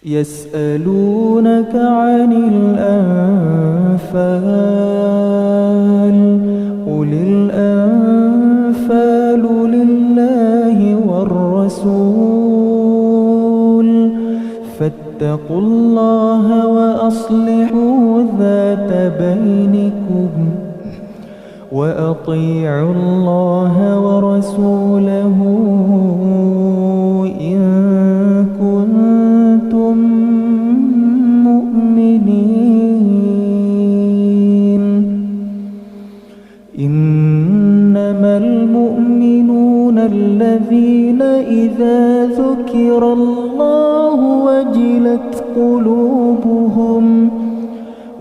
يسألونك عن الأنفال قل الأنفال لله والرسول فاتقوا الله وأصلحوا ذات بينكم وأطيعوا الله ورسوله إن كنتم مؤمنين. إنما المؤمنون الذين إذا ذكر الله وجلت قلوبهم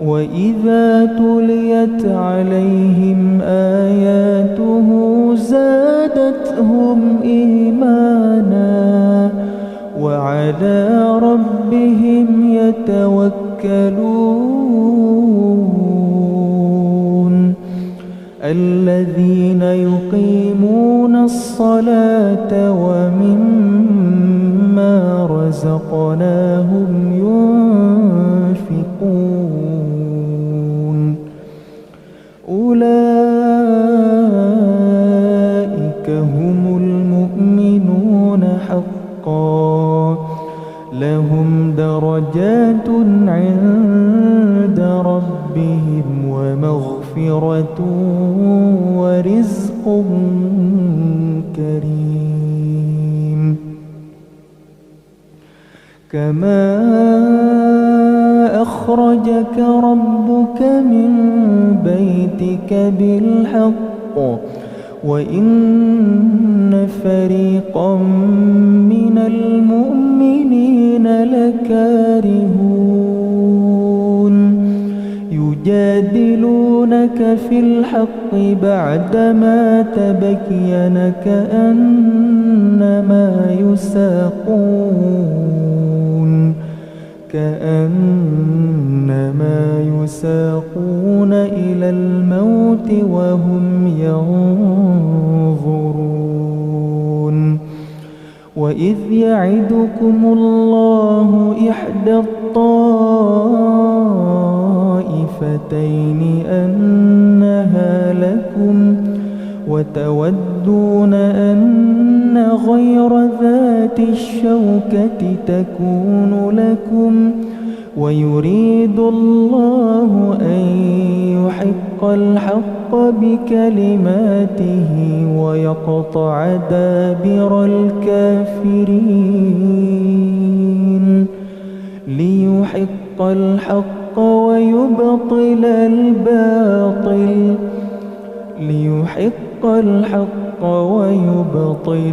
وإذا تليت عليهم آياته زادتهم إيمانا وعلى ربهم يتوكلون. الذين يقيمون الصلاة ومما رزقناهم ينفقون أولئك هم المؤمنون حقا لهم درجات عند ربهم ومغفرة ورزق كريم. كما أخرجك ربك من بيتك بالحق وإن فريقا من المؤمنين لكارهون يجادلونك في الحق بعدما تبين كأنما يساقون إلى الموت وهم ينظرون. وإذ يعدكم الله إحدى الطائفتين أنها لكم وتودون أن غير ذات الشوكة تكون لكم ويريد الله أن يحق الحق بكلماته ويقطع دابر الكافرين ليحق الحق ويبطل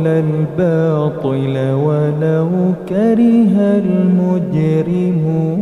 الباطل ولو كره المجرمون.